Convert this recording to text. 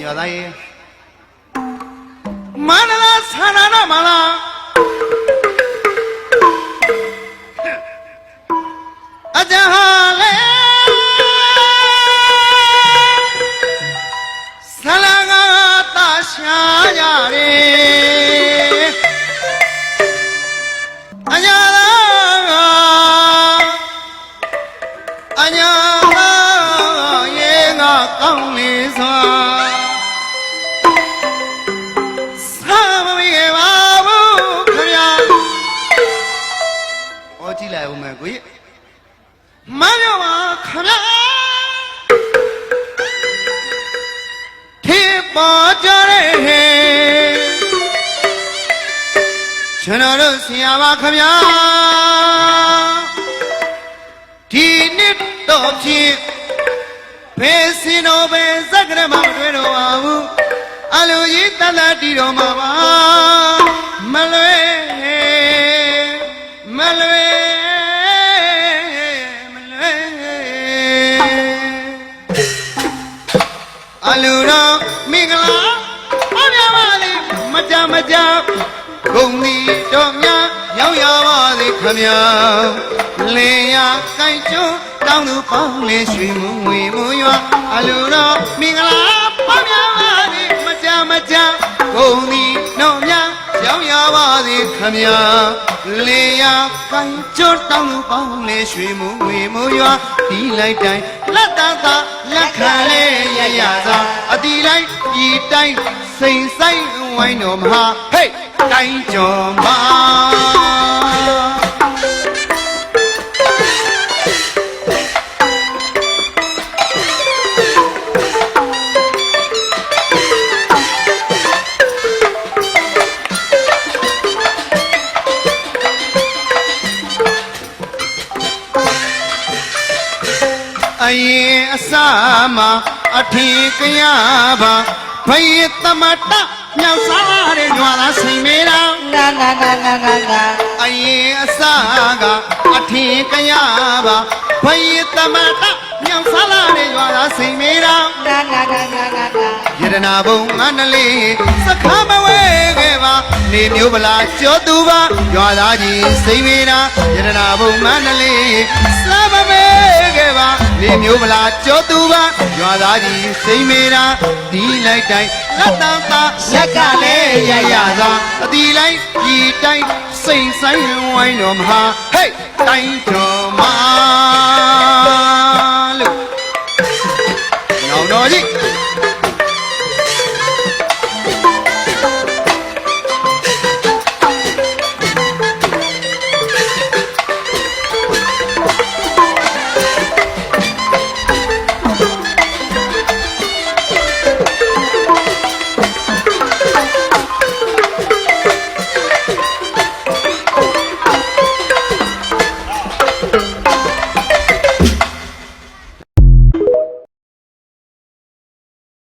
ရွာသားရေမန္တလာဆန္ဒနာမလားအကြဟာလေဆလာကတာရှာကြတယ်အညာအညာရေငါကောင်းလေးစွာစာမမီပါဘူးခင်ဗျာဟောကြည့်လိုက်ဦးမယ်ကိုကြီးမပြောပါခင်ဗျာခေပေါ်ကြတဲ့ဟဲ့ကျွန်တော်တို့ဆရာပါခင်ဗျာဒီနှစ်တော့ဖြစ်ဘယ်စင်တော်ပဲစက္ကရမမတွေ့တော့ပါဘူးအလိုကြီးတတ်တီတော်မှာပါမလွဲမလွဲမလွဲအလိုတော်မင်္ဂလာပါပြပါလေမကြမကြဂုံဒီတော်များရောက်ရပါစေခမညာလင်းရကိုင်ကျွန်းတောင်းသူပေါင်းလေရွှေမူငွေမူရွာအလိုတော်မင်္ဂလာပါပြပါလေမကြမကြဂုံဒီတော်များရောက်ရပါစေခမညာလင်းရကိုင်ကျွန်းတောင်းသူပေါင်းလေရွှေမူငွေမူရွာဒီလိုက်တိုင်းလက်တသာလက်ခံလေရရသာအတီတိုင်းဤတိုင်းစိန်ဆိုင်ဝိုင်းတော်မဟာဟေးတိုင်းကျော်မှာအရင်အစမှာအထင်ကရပါဘယသမတမြောက်စားတဲ့ညွာသားစိန်မေးတော်ငါအရင်အစကအထင်ကရပါဘယသမတမြောက်စားလာတဲ့ညွာသားစိန်မေးတော်ယရနာဘုံငါနလေးစခါမဝဲခဲ့ပါနေမျိုးပလာကျော်သူပါညွာသားကြီးစိန်မေးတော်ယရနာဘုံငါနလေးစမမဲခဲ့ပါနေမျိုးပလာကျော်သူပါညွာသားကြီးစိန်မေးတော်ဒီလိုက်တိုင်းလက်တန်းသာရက်ကလည်းရရသာအတီလိုက်ဒီတိုင်းစိန်ဆိုင်ဝိုင်းတော်မဟာဟေးတိုင်းတော်မှာလို့နောင်တော်ကြီး